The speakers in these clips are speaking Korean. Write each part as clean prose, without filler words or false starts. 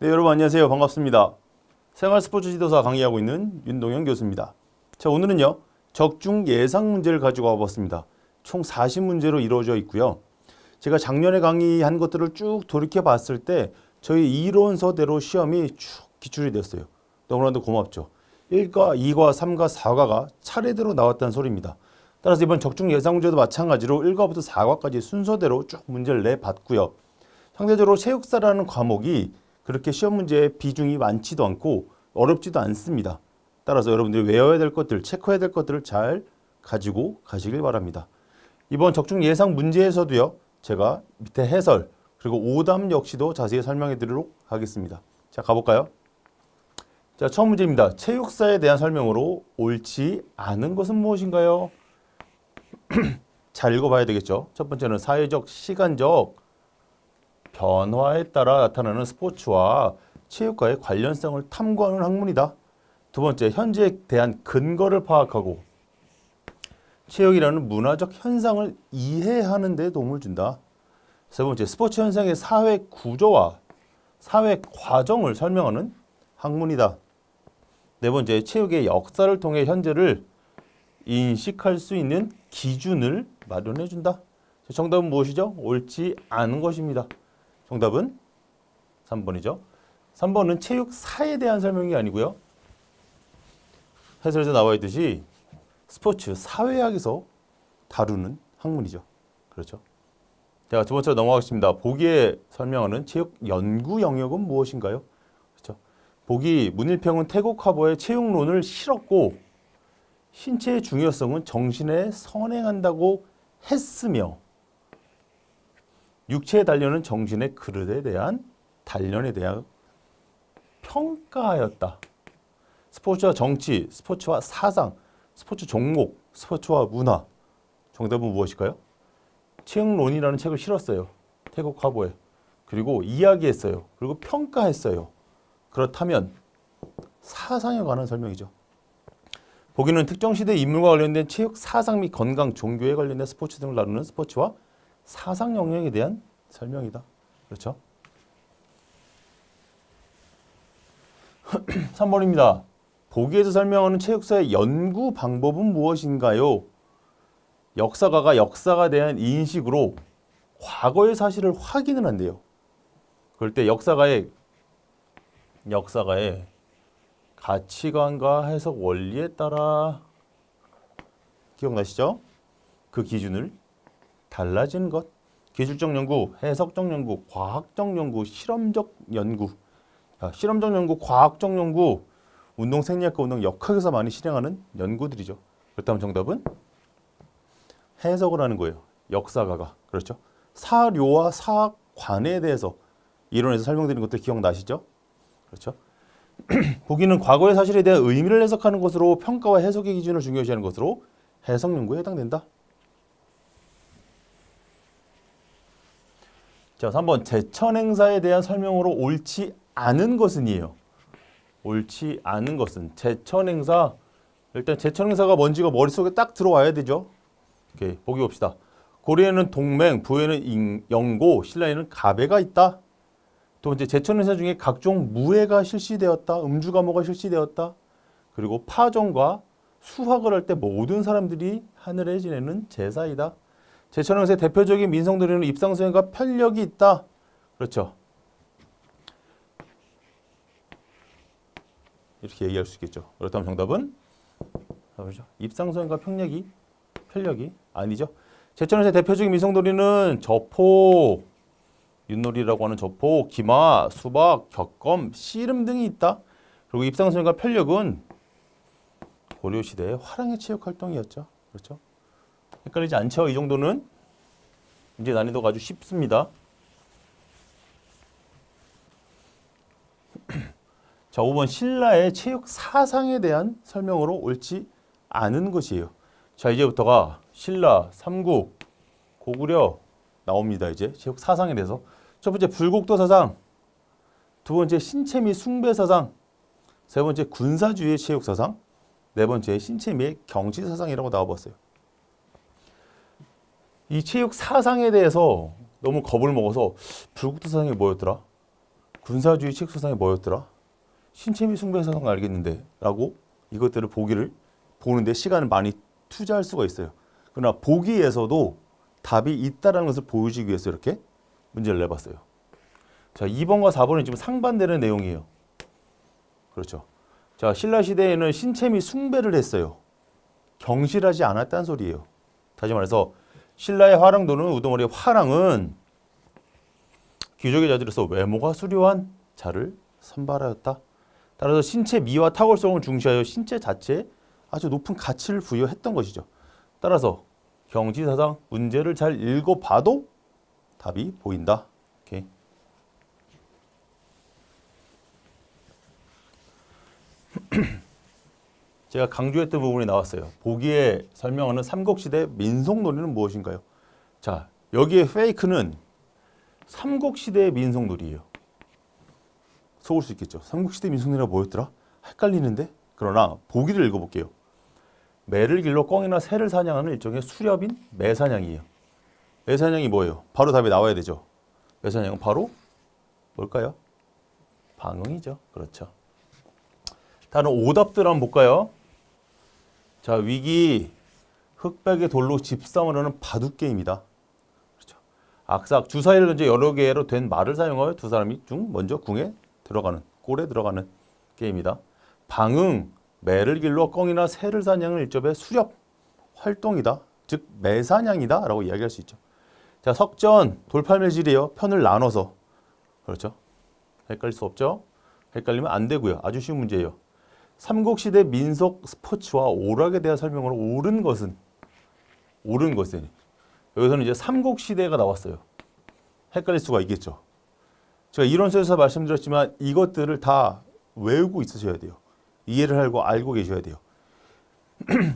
네, 여러분 안녕하세요. 반갑습니다. 생활스포츠 지도사 강의하고 있는 윤동현 교수입니다. 자, 오늘은요. 적중 예상 문제를 가지고 와봤습니다. 총 40문제로 이루어져 있고요. 제가 작년에 강의한 것들을 쭉 돌이켜 봤을 때 저희 이론서대로 시험이 쭉 기출이 됐어요. 너무나도 고맙죠. 1과, 2과, 3과, 4과가 차례대로 나왔다는 소리입니다. 따라서 이번 적중 예상 문제도 마찬가지로 1과부터 4과까지 순서대로 쭉 문제를 내봤고요. 상대적으로 체육사라는 과목이 그렇게 시험 문제의 비중이 많지도 않고 어렵지도 않습니다. 따라서 여러분들이 외워야 될 것들, 체크해야 될 것들을 잘 가지고 가시길 바랍니다. 이번 적중 예상 문제에서도요. 제가 밑에 해설 그리고 오답 역시도 자세히 설명해 드리도록 하겠습니다. 자, 가볼까요? 자, 처음 문제입니다. 체육사에 대한 설명으로 옳지 않은 것은 무엇인가요? 잘 읽어봐야 되겠죠. 첫 번째는 사회적, 시간적 변화에 따라 나타나는 스포츠와 체육과의 관련성을 탐구하는 학문이다. 두 번째, 현재에 대한 근거를 파악하고 체육이라는 문화적 현상을 이해하는 데 도움을 준다. 세 번째, 스포츠 현상의 사회 구조와 사회 과정을 설명하는 학문이다. 네 번째, 체육의 역사를 통해 현재를 인식할 수 있는 기준을 마련해 준다. 정답은 무엇이죠? 옳지 않은 것입니다. 정답은 3번이죠. 3번은 체육사에 대한 설명이 아니고요. 해설에서 나와 있듯이 스포츠 사회학에서 다루는 학문이죠. 그렇죠. 자, 두 번째로 넘어가겠습니다. 보기에 설명하는 체육 연구 영역은 무엇인가요? 그렇죠. 보기 문일평은 태국 화보의 체육론을 실었고 신체의 중요성은 정신에 선행한다고 했으며 육체의 단련은 정신의 그릇에 대한 단련에 대한 평가하였다. 스포츠와 정치, 스포츠와 사상, 스포츠 종목, 스포츠와 문화. 정답은 무엇일까요? 체육론이라는 책을 실었어요. 태국 화보에. 그리고 이야기했어요. 그리고 평가했어요. 그렇다면 사상에 관한 설명이죠. 보기는 특정 시대 인물과 관련된 체육, 사상 및 건강, 종교에 관련된 스포츠 등을 다루는 스포츠와 사상 영역에 대한 설명이다. 그렇죠? 3번입니다. 보기에서 설명하는 체육사의 연구 방법은 무엇인가요? 역사가가 역사에 대한 인식으로 과거의 사실을 확인을 한대요. 그럴 때 역사가의 가치관과 해석 원리에 따라 기억나시죠? 그 기준을 달라지는 것, 기술적 연구, 해석적 연구, 과학적 연구, 실험적 연구. 실험적 연구, 과학적 연구, 운동 생리학과 운동 역학에서 많이 실행하는 연구들이죠. 그렇다면 정답은 해석을 하는 거예요. 역사가가. 그렇죠. 사료와 사관에 대해서 이론에서 설명드린 것들 기억나시죠? 그렇죠. 보기는 과거의 사실에 대한 의미를 해석하는 것으로 평가와 해석의 기준을 중요시하는 것으로 해석 연구에 해당된다. 자, 3번 제천 행사에 대한 설명으로 옳지 않은 것은이에요. 옳지 않은 것은 제천 행사. 일단 제천 행사가 뭔지가 머릿속에 딱 들어와야 되죠. 오케이, 보기 봅시다. 고려에는 동맹, 부에는 영고, 신라에는 가배가 있다. 두 번째, 제천 행사 중에 각종 무예가 실시되었다. 음주가모가 실시되었다. 그리고 파종과 수확을 할 때 모든 사람들이 하늘에 지내는 제사이다. 제천 행사의 대표적인 민속놀이는 입상수행과 편력이 있다. 그렇죠. 이렇게 얘기할 수 있겠죠. 그렇다면 정답은 입상수행과 편력이 아니죠. 제천 행사의 대표적인 민속놀이는 저포, 윷놀이라고 하는 저포, 기마, 수박, 격검, 씨름 등이 있다. 그리고 입상수행과 편력은 고려시대의 화랑의 체육활동이었죠. 그렇죠. 헷갈리지 않죠? 이 정도는 이제 난이도가 아주 쉽습니다. 자, 5번 신라의 체육 사상에 대한 설명으로 옳지 않은 것이에요. 자, 이제부터가 신라, 삼국, 고구려 나옵니다. 이제 체육 사상에 대해서. 첫 번째 불국도 사상, 두 번째 신체 및 숭배 사상, 세 번째 군사주의의 체육 사상, 네 번째 신체 및 경치 사상이라고 나와봤어요. 이 체육 사상에 대해서 너무 겁을 먹어서 불국도 사상이 뭐였더라? 군사주의 책소상이 뭐였더라? 신체 및 숭배사상 알겠는데 라고 이것들을 보는데 시간을 많이 투자할 수가 있어요. 그러나 보기에서도 답이 있다는 것을 보여주기 위해서 이렇게 문제를 내봤어요. 자, 2번과 4번은 지금 상반되는 내용이에요. 그렇죠. 자, 신라시대에는 신체 및 숭배를 했어요. 경실하지 않았다는 소리예요. 다시 말해서 신라의 화랑도는 우두머리의 화랑은 귀족의 자질로서 외모가 수려한 자를 선발하였다. 따라서 신체 미와 탁월성을 중시하여 신체 자체에 아주 높은 가치를 부여했던 것이죠. 따라서 경지사상 문제를 잘 읽어봐도 답이 보인다. 오케이. 제가 강조했던 부분이 나왔어요. 보기에 설명하는 삼국시대 민속놀이는 무엇인가요? 자, 여기에 페이크는 삼국시대의 민속놀이에요. 속을 수 있겠죠. 삼국시대 민속놀이가 뭐였더라? 헷갈리는데? 그러나 보기를 읽어볼게요. 매를 길러 꿩이나 새를 사냥하는 일종의 수렵인 매사냥이에요. 매사냥이 뭐예요? 바로 답이 나와야 되죠. 매사냥은 바로 뭘까요? 방응이죠. 그렇죠. 다른 오답들 한번 볼까요? 자, 위기 흑백의 돌로 집싸움을 하는 바둑게임이다. 그렇죠. 악삭 주사위를 던져 여러 개로 된 말을 사용하여 두 사람이 중 먼저 궁에 들어가는 골에 들어가는 게임이다. 방응 매를 길러 꿩이나 새를 사냥하는 일종의 수렵 활동이다. 즉 매사냥이다 라고 이야기할 수 있죠. 자, 석전 돌팔매질이에요. 편을 나눠서. 그렇죠. 헷갈릴 수 없죠. 헷갈리면 안 되고요. 아주 쉬운 문제예요. 삼국시대 민속 스포츠와 오락에 대한 설명으로 옳은 것은 여기서는 이제 삼국시대가 나왔어요. 헷갈릴 수가 있겠죠. 제가 이론서에서 말씀드렸지만 이것들을 다 외우고 있으셔야 돼요. 이해를 하고 알고 계셔야 돼요.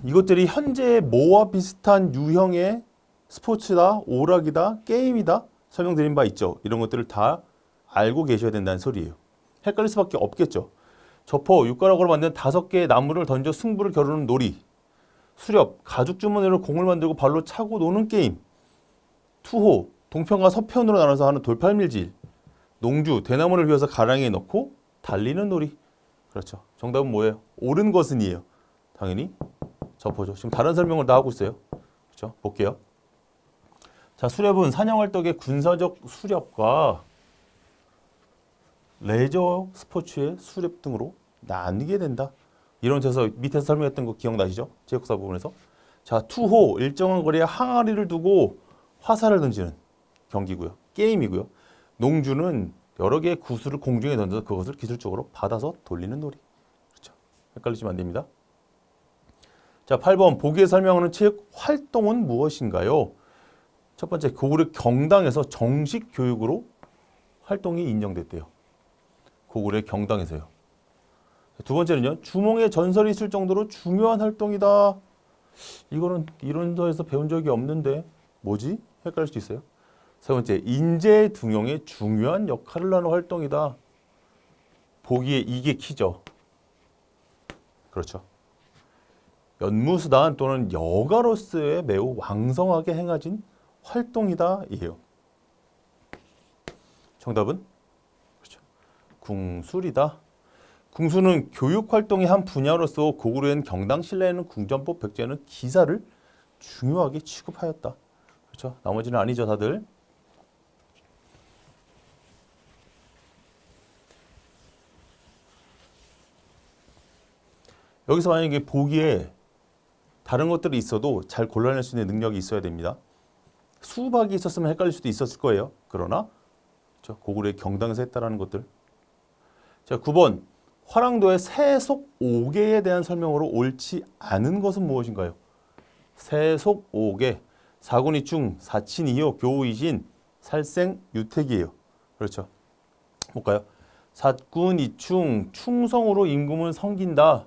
이것들이 현재 뭐와 비슷한 유형의 스포츠다, 오락이다, 게임이다 설명드린 바 있죠. 이런 것들을 다 알고 계셔야 된다는 소리예요. 헷갈릴 수밖에 없겠죠. 저포, 육가락으로 만든 5개의 나무를 던져 승부를 겨루는 놀이, 수렵, 가죽 주머니로 공을 만들고 발로 차고 노는 게임, 투호, 동편과 서편으로 나눠서 하는 돌팔밀질, 농주, 대나무를 휘어서 가랑이에 넣고 달리는 놀이. 그렇죠. 정답은 뭐예요? 옳은 것은이에요. 당연히 저포죠. 지금 다른 설명을 다 하고 있어요. 그렇죠? 볼게요. 자, 수렵은 사냥활동의 군사적 수렵과 레저 스포츠의 수렵 등으로 나뉘게 된다. 이런 데서 밑에서 설명했던 거 기억나시죠? 제역사 부분에서. 자, 투호 일정한 거리에 항아리를 두고 화살을 던지는 경기고요. 게임이고요. 농주는 여러 개의 구슬을 공중에 던져서 그것을 기술적으로 받아서 돌리는 놀이. 그렇죠. 헷갈리시면 안 됩니다. 자, 8번 보기에 설명하는 체육 활동은 무엇인가요? 첫 번째, 고구려 경당에서 정식 교육으로 활동이 인정됐대요. 고구려 경당에서요. 두 번째는요. 주몽의 전설이 있을 정도로 중요한 활동이다. 이거는 이론서에서 배운 적이 없는데 뭐지? 헷갈릴 수 있어요. 세 번째, 인재 등용의 중요한 역할을 하는 활동이다. 보기에 이게 키죠. 그렇죠. 연무수단 또는 여가로서의 매우 왕성하게 행해진 활동이다. 이에요. 정답은? 그렇죠. 궁술이다. 궁수는 교육활동의 한 분야로서 고구려엔 경당 신라에는 궁전법 백제에는 기사를 중요하게 취급하였다. 그렇죠. 나머지는 아니죠, 다들. 여기서 만약에 보기에 다른 것들이 있어도 잘 골라낼 수 있는 능력이 있어야 됩니다. 수박이 있었으면 헷갈릴 수도 있었을 거예요. 그러나 그렇죠? 고구려의 경당에서 했다라는 것들. 자, 9번. 화랑도의 세속 5개에 대한 설명으로 옳지 않은 것은 무엇인가요? 세속 5개. 사군이충, 사친이효, 교우이신, 살생, 유택이에요. 그렇죠. 볼까요? 사군이충, 충성으로 임금을 섬긴다.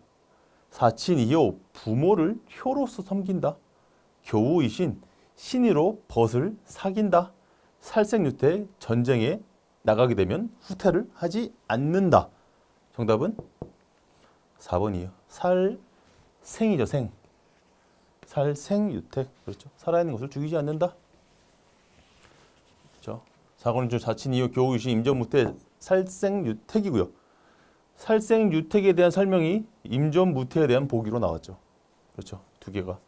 사친이효, 부모를 효로서 섬긴다. 교우이신, 신의로 벗을 사귄다. 살생유택, 전쟁에 나가게 되면 후퇴를 하지 않는다. 정답은 4번이에요. 살생이죠, 생. 살생유택. 그렇죠. 살아있는 것을 죽이지 않는다. 그렇죠. 사고는 좀 자친이요, 교우이신, 임전무태, 살생유택이고요. 살생유택에 대한 설명이 임전무태에 대한 보기로 나왔죠. 그렇죠. 두 개가.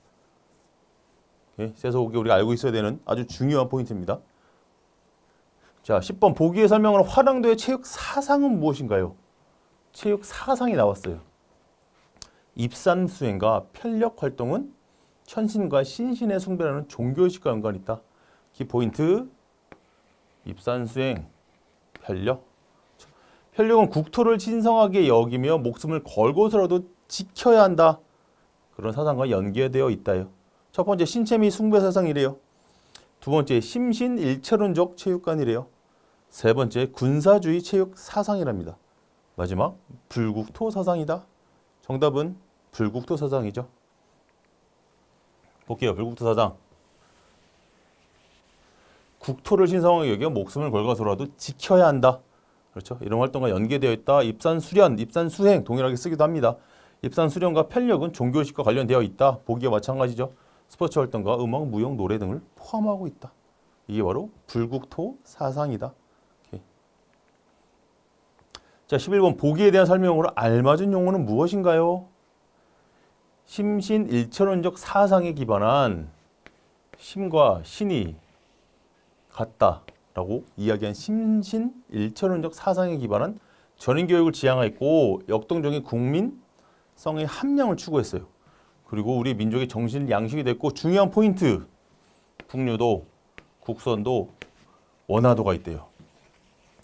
예, 세서오기 우리가 알고 있어야 되는 아주 중요한 포인트입니다. 자, 10번 보기에 설명하는 화랑도의 체육 사상은 무엇인가요? 체육 사상이 나왔어요. 입산 수행과 편력 활동은 천신과 신신의 숭배라는 종교의식과 연관이 있다. 키포인트 입산 수행, 편력. 편력은 국토를 신성하게 여기며 목숨을 걸고서라도 지켜야 한다. 그런 사상과 연계되어 있다요. 첫 번째 신체 및 숭배 사상이래요. 두 번째 심신일체론적 체육관이래요. 세 번째 군사주의 체육 사상이랍니다. 마지막 불국토 사상이다. 정답은 불국토 사상이죠. 볼게요. 불국토 사상. 국토를 신성하게 여겨 목숨을 걸고서라도 지켜야 한다. 그렇죠. 이런 활동과 연계되어 있다. 입산수련, 입산수행 동일하게 쓰기도 합니다. 입산수련과 편력은 종교의식과 관련되어 있다. 보기와 마찬가지죠. 스포츠 활동과 음악, 무용, 노래 등을 포함하고 있다. 이게 바로 불국토 사상이다. 오케이. 자, 11번 보기에 대한 설명으로 알맞은 용어는 무엇인가요? 심신일체론적 사상에 기반한 심과 신이 같다라고 이야기한 심신일체론적 사상에 기반한 전인교육을 지향하였고 역동적인 국민성의 함량을 추구했어요. 그리고 우리 민족의 정신 양식이 됐고 중요한 포인트 풍류도 국선도 원화도가 있대요.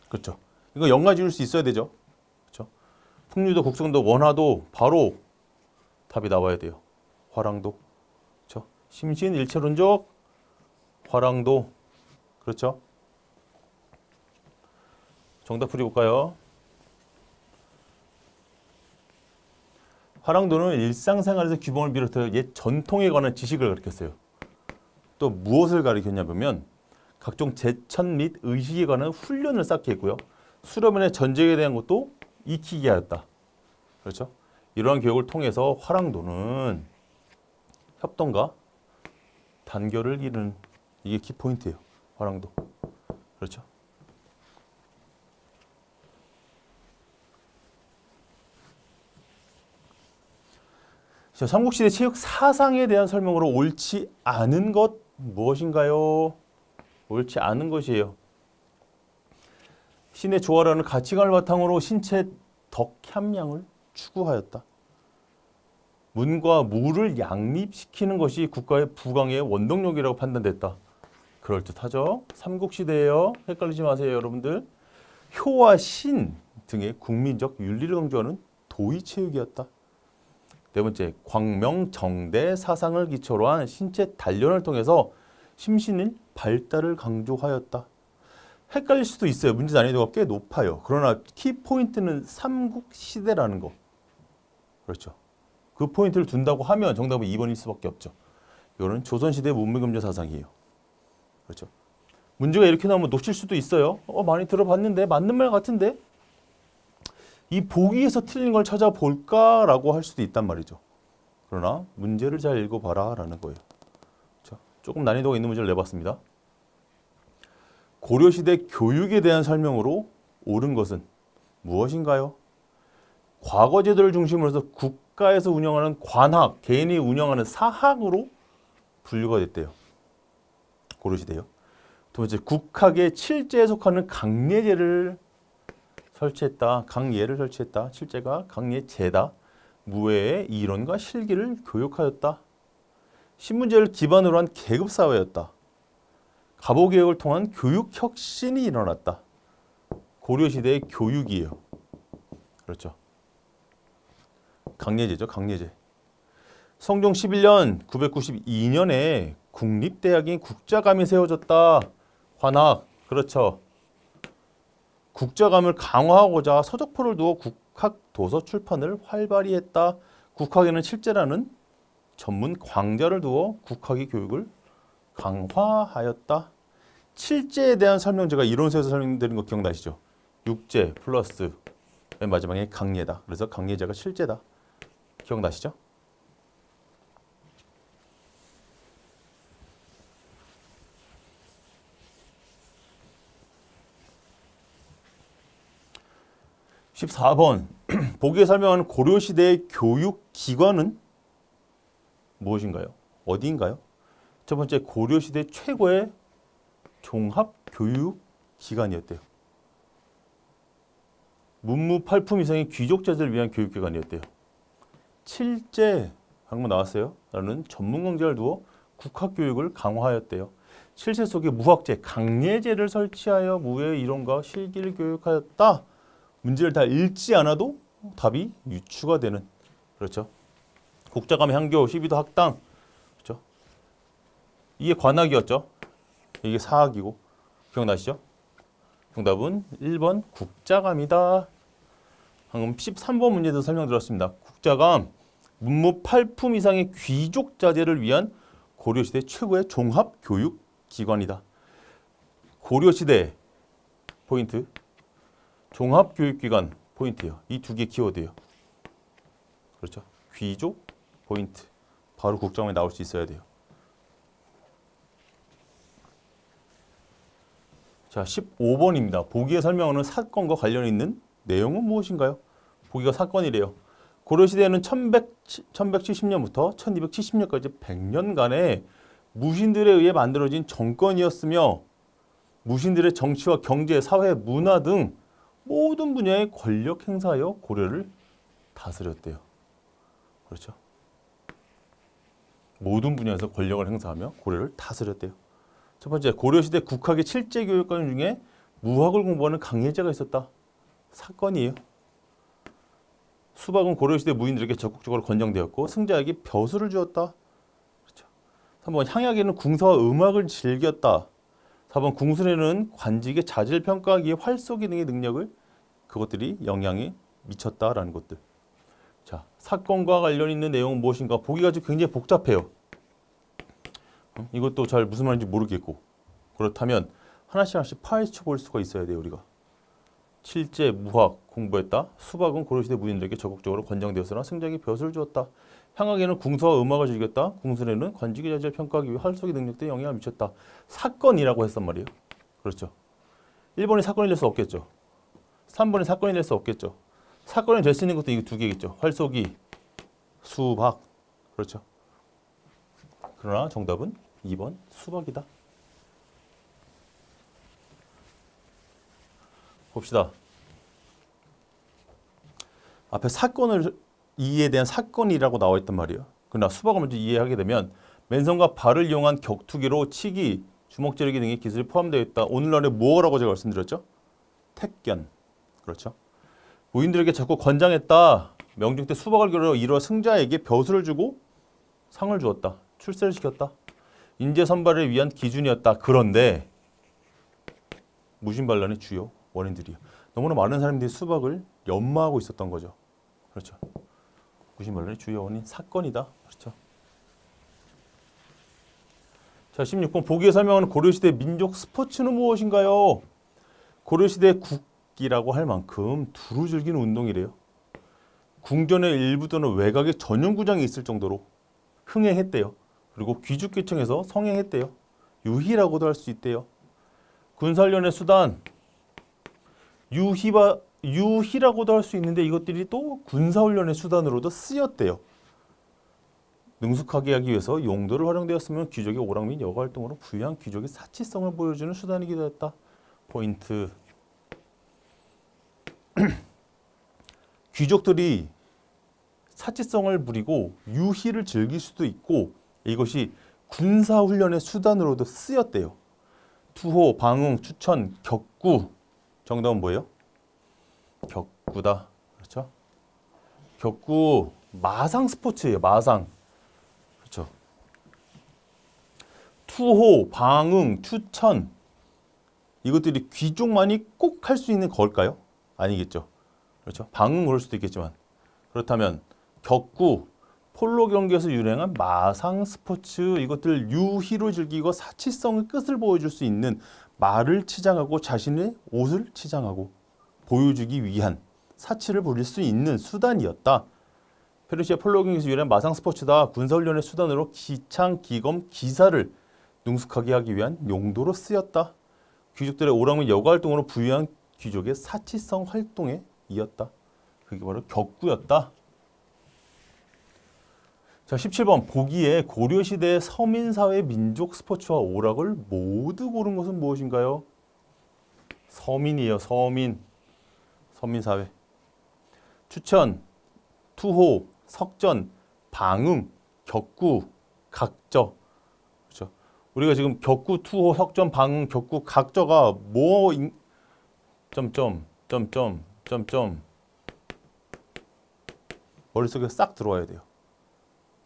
그렇죠. 이거 연가 지을 수 있어야 되죠. 그렇죠. 풍류도 국선도 원화도 바로 답이 나와야 돼요. 화랑도. 그렇죠. 심신일체론적 화랑도. 그렇죠. 정답 풀이볼까요? 화랑도는 일상생활에서 규범을 비롯해 옛 전통에 관한 지식을 가르쳤어요. 또 무엇을 가르쳤냐면 각종 제천 및 의식에 관한 훈련을 쌓게 했고요. 수련의 전쟁에 대한 것도 익히게 하였다. 그렇죠? 이러한 교육을 통해서 화랑도는 협동과 단결을 이루는 이게 키포인트예요. 화랑도. 그렇죠? 삼국시대 체육 사상에 대한 설명으로 옳지 않은 것 무엇인가요? 옳지 않은 것이에요. 신의 조화라는 가치관을 바탕으로 신체 덕함량을 추구하였다. 문과 무를 양립시키는 것이 국가의 부강의 원동력이라고 판단됐다. 그럴듯하죠? 삼국시대예요. 헷갈리지 마세요, 여러분들. 효와 신 등의 국민적 윤리를 강조하는 도의체육이었다. 네 번째, 광명정대 사상을 기초로 한 신체 단련을 통해서 심신의 발달을 강조하였다. 헷갈릴 수도 있어요. 문제 난이도가 꽤 높아요. 그러나 키포인트는 삼국시대라는 거. 그렇죠. 그 포인트를 둔다고 하면 정답은 2번일 수밖에 없죠. 이거는 조선시대 문물금자 사상이에요. 그렇죠. 문제가 이렇게 나오면 놓칠 수도 있어요. 많이 들어봤는데 맞는 말 같은데 이 보기에서 틀린 걸 찾아볼까라고 할 수도 있단 말이죠. 그러나 문제를 잘 읽어봐라 라는 거예요. 자, 조금 난이도가 있는 문제를 내봤습니다. 고려시대 교육에 대한 설명으로 옳은 것은 무엇인가요? 과거 제도를 중심으로 해서 국가에서 운영하는 관학, 개인이 운영하는 사학으로 분류가 됐대요. 고려시대요. 두 번째, 국학의 칠제에 속하는 강례제를 설치했다. 강예를 설치했다. 칠제가 강예제다. 무예의 이론과 실기를 교육하였다. 신문제를 기반으로 한 계급사회였다. 갑오개혁을 통한 교육혁신이 일어났다. 고려시대의 교육이에요. 그렇죠. 강예제죠. 강예제. 성종 11년 992년에 국립대학인 국자감이 세워졌다. 관학. 그렇죠. 국자감을 강화하고자 서적포를 두어 국학도서 출판을 활발히 했다. 국학에는 칠제라는 전문 광자를 두어 국학의 교육을 강화하였다. 칠제에 대한 설명 제가 이론서에서 설명드린 거 기억나시죠? 육제 플러스 맨 마지막에 강예다. 그래서 강예제가 칠제다. 기억나시죠? 14번 보기에 설명하는 고려시대의 교육기관은 무엇인가요? 어디인가요? 첫 번째, 고려시대 최고의 종합교육기관이었대요. 문무팔품 이상의 귀족자들을 위한 교육기관이었대요. 칠제, 방금 나왔어요. 라는 전문 강좌를 두어 국학교육을 강화하였대요. 칠세 속에 무학제, 강예제를 설치하여 무의 이론과 실기를 교육하였다. 문제를 다 읽지 않아도 답이 유추가 되는, 그렇죠. 국자감 향교, 12도 학당, 그렇죠. 이게 관학이었죠. 이게 사학이고, 기억나시죠? 정답은 1번 국자감이다. 방금 13번 문제도 설명드렸습니다. 국자감, 문무팔품 이상의 귀족 자제를 위한 고려시대 최고의 종합교육기관이다. 고려시대 포인트, 종합교육기관 포인트예요. 이 두 개 키워드예요. 그렇죠? 귀족 포인트. 바로 국자감에 나올 수 있어야 돼요. 자, 15번입니다. 보기에 설명하는 사건과 관련 있는 내용은 무엇인가요? 보기가 사건이래요. 고려시대에는 1170년부터 1270년까지 100년간의 무신들에 의해 만들어진 정권이었으며 무신들의 정치와 경제, 사회, 문화 등 모든 분야의 권력 행사하여 고려를 다스렸대요. 그렇죠? 모든 분야에서 권력을 행사하며 고려를 다스렸대요. 첫 번째, 고려시대 국학의 칠제 교육관 중에 무학을 공부하는 강예제가 있었다. 사건이에요. 수박은 고려시대 무인들에게 적극적으로 권장되었고 승자에게 벼슬을 주었다. 그렇죠. 3번, 향약에는 궁사와 음악을 즐겼다. 4번, 궁술에는 관직의 자질 평가하기에 활쏘기 등의 능력을, 그것들이 영향이 미쳤다라는 것들. 자, 사건과 관련 있는 내용은 무엇인가? 보기가 굉장히 복잡해요. 이것도 잘 무슨 말인지 모르겠고, 그렇다면 하나씩 파헤쳐 볼 수가 있어야 돼요. 우리가 칠제 무학 공부했다. 수박은 고려시대 무인들에게 적극적으로 권장되었으나 승자에게 벼슬을 주었다. 향학에는 궁서와 음악을 즐겼다. 궁술에는 관직의 자질을 평가하기 위해 활쏘기 능력 등 영향을 미쳤다. 사건이라고 했단 말이에요. 그렇죠. 1번이 사건이 될 수 없겠죠. 3번이 사건이 될 수 없겠죠. 사건이 될 수 있는 것도 이 두 개겠죠. 활쏘기, 수박. 그렇죠. 그러나 정답은 2번 수박이다. 봅시다. 앞에 사건을 이해에 대한 사건이라고 나와 있단 말이에요. 그러나 수박을 먼저 이해하게 되면 맨손과 발을 이용한 격투기로 치기, 주먹 찌르기 등의 기술이 포함되어 있다. 오늘날의 무어라고 제가 말씀드렸죠? 택견. 그렇죠. 무인들에게 자꾸 권장했다. 명중 때 수박을 겨루어 이루어 승자에게 벼슬을 주고 상을 주었다. 출세를 시켰다. 인재 선발을 위한 기준이었다. 그런데 무신반란의 주요 원인들이요. 너무나 많은 사람들이 수박을 연마하고 있었던 거죠. 그렇죠. 무신반란의 주요 원인 사건이다. 그렇죠. 자, 16번 보기에 설명하는 고려시대 민족 스포츠는 무엇인가요? 고려시대 국기라고 할 만큼 두루 즐기는 운동이래요. 궁전의 일부 또는 외곽에 전용 구장이 있을 정도로 흥행했대요. 그리고 귀족계층에서 성행했대요. 유희라고도 할 수 있대요. 군사훈련의 수단, 유희라고도 할 수 있는데 이것들이 또 군사훈련의 수단으로도 쓰였대요. 능숙하게 하기 위해서 용도를 활용되었으면 귀족의 오락 및 여가 활동으로 부유한 귀족의 사치성을 보여주는 수단이기도 했다. 포인트. 귀족들이 사치성을 부리고 유희를 즐길 수도 있고 이것이 군사훈련의 수단으로도 쓰였대요. 투호, 방응, 추천, 격구. 정답은 뭐예요? 격구다. 그렇죠? 격구, 마상 스포츠예요. 마상. 그렇죠? 투호, 방응, 추천. 이것들이 귀족만이 꼭 할 수 있는 걸까요? 아니겠죠. 그렇죠? 방응 그럴 수도 있겠지만. 그렇다면 격구, 폴로 경기에서 유행한 마상 스포츠, 이것들 유희로 즐기고 사치성의 끝을 보여줄 수 있는 말을 치장하고 자신의 옷을 치장하고 보여주기 위한 사치를 부릴 수 있는 수단이었다. 페르시아 폴로 경기에서 유행한 마상 스포츠다. 군사훈련의 수단으로 기창, 기검, 기사를 능숙하게 하기 위한 용도로 쓰였다. 귀족들의 오락 및 여가 활동으로 부유한 귀족의 사치성 활동에 이었다. 그게 바로 격구였다. 자, 17번 보기에 고려시대의 서민사회 민족 스포츠와 오락을 모두 고른 것은 무엇인가요? 서민이에요. 서민. 서민사회. 추천, 투호, 석전, 방응, 격구, 각저. 그렇죠? 우리가 지금 격구, 투호, 석전, 방응, 격구, 각저가 뭐 점점 머릿속에 싹 들어와야 돼요.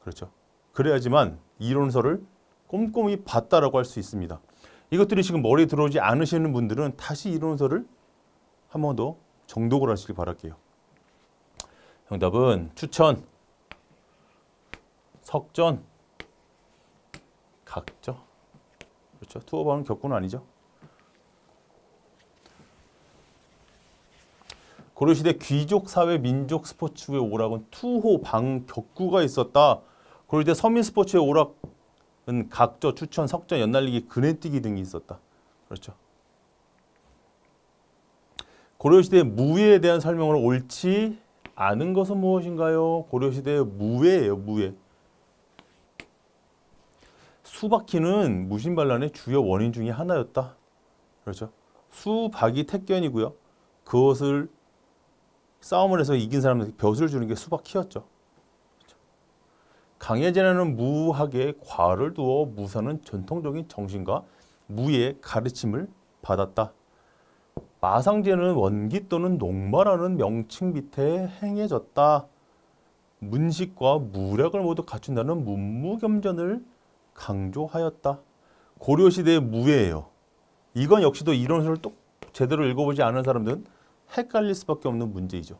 그렇죠? 그래야지만 이론서를 꼼꼼히 봤다라고 할 수 있습니다. 이것들이 지금 머리에 들어오지 않으시는 분들은 다시 이론서를 한 번 더 정독을 하시길 바랄게요. 정답은 추천, 석전, 각저. 그렇죠? 투어방은 격구는 아니죠. 고려시대 귀족사회 민족 스포츠의 오락은 투호, 방, 격구가 있었다. 고려시대 서민 스포츠의 오락은 각저, 추천, 석전, 연날리기, 그네뛰기 등이 있었다. 그렇죠. 고려시대의 무예에 대한 설명으로 옳지 않은 것은 무엇인가요? 고려시대의 무예예요. 무예. 수박희는 무신반란의 주요 원인 중에 하나였다. 그렇죠. 수박이 택견이고요. 그것을 싸움을 해서 이긴 사람들에게 벼슬을 주는 게 수박희였죠. 그렇죠. 강예제라는 무학에 과를 두어 무사는 전통적인 정신과 무예의 가르침을 받았다. 마상제는 원기 또는 농마라는 명칭 밑에 행해졌다. 문식과 무력을 모두 갖춘다는 문무겸전을 강조하였다. 고려시대의 무예예요. 이건 역시도 이론서를 또 제대로 읽어보지 않은 사람들은 헷갈릴 수밖에 없는 문제이죠.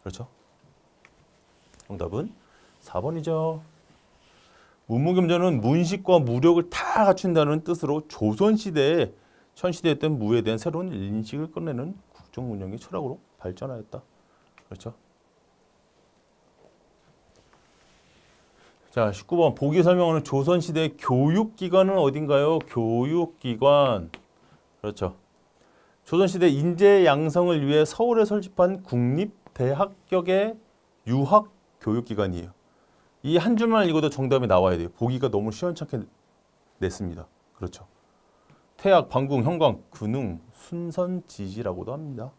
그렇죠? 정답은 4번이죠. 문무겸전은 문식과 무력을 다 갖춘다는 뜻으로 조선시대에 천시대였던 무에 대한 새로운 인식을 꺼내는 국정 운영의 철학으로 발전하였다. 그렇죠? 자, 19번 보기 설명하는 조선시대의 교육기관은 어딘가요? 교육기관. 그렇죠. 조선시대 인재 양성을 위해 서울에 설립한 국립대학격의 유학교육기관이에요. 이 한 줄만 읽어도 정답이 나와야 돼요. 보기가 너무 시원찮게 냈습니다. 그렇죠. 태학, 방궁, 형광, 근흥, 순선지지라고도 합니다.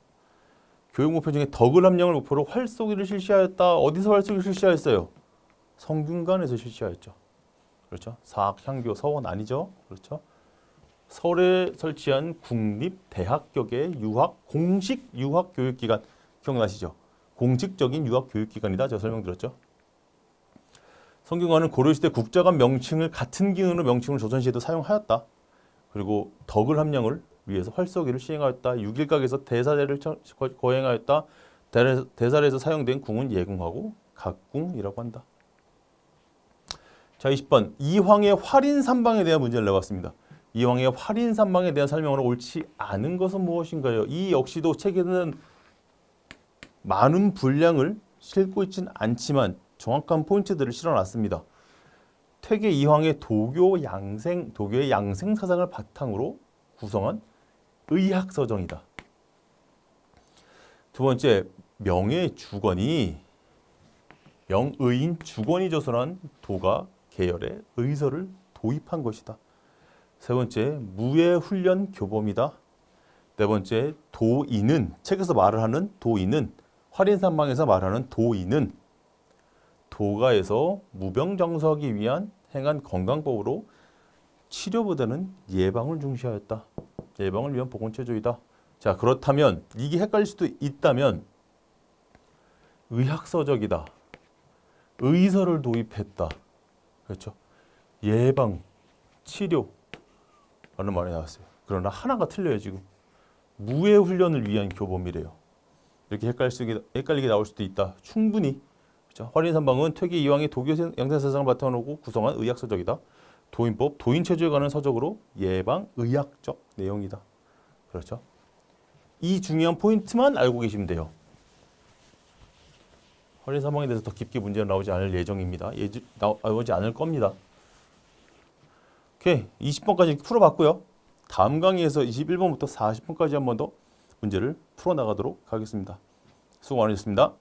교육 목표 중에 덕을 함량을 목표로 활쏘기를 실시하였다. 어디서 활쏘기를 실시하였어요? 성균관에서 실시하였죠. 그렇죠. 사학, 향교, 서원 아니죠. 그렇죠. 서울에 설치한 국립대학격의 공식 유학교육기관 기억나시죠? 공식적인 유학교육기관이다. 제가 설명드렸죠. 성균관은 고려시대 국자관 명칭을 같은 기능으로 명칭을 조선시대도 사용하였다. 그리고 덕을 함량을 위해서 활쏘기를 시행하였다. 6일각에서 대사례를 거행하였다. 대사례에서 사용된 궁은 예궁하고 각궁이라고 한다. 자, 20번 이황의 활인삼방에 대한 문제를 내봤습니다. 이황의 활인삼방에 대한 설명으로 옳지 않은 것은 무엇인가요? 이 역시도 책에는 많은 분량을 싣고 있지는 않지만 정확한 포인트들을 실어놨습니다. 퇴계 이황의 도교의 양생 사상을 바탕으로 구성한 의학서정이다. 두 번째, 명의인 주건이 조선한 도가 계열의 의서를 도입한 것이다. 세 번째, 무예훈련 교범이다. 네 번째, 도인은 책에서 말을 하는 도인은 활인삼방에서 말하는 도인은 도가에서 무병장수하기 위한 행한 건강법으로 치료보다는 예방을 중시하였다. 예방을 위한 보건체조이다. 자, 그렇다면 이게 헷갈릴 수도 있다면 의학서적이다. 의서를 도입했다. 그렇죠? 예방, 치료라는 말이 나왔어요. 그러나 하나가 틀려요. 지금 무예훈련을 위한 교범이래요. 이렇게 헷갈리게 나올 수도 있다. 충분히. 그렇죠? 활인삼방은 퇴계 이황의 도교 양생사상을 바탕으로 구성한 의학서적이다. 도인법, 도인체조에 관한 서적으로 예방, 의학적 내용이다. 그렇죠? 이 중요한 포인트만 알고 계시면 돼요. 활인삼방에 대해서 더 깊게 문제가 나오지 않을 예정입니다. 나오지 않을 겁니다. 오케이, 20번까지 풀어봤고요. 다음 강의에서 21번부터 40번까지 한 번 더 문제를 풀어나가도록 하겠습니다. 수고 많으셨습니다.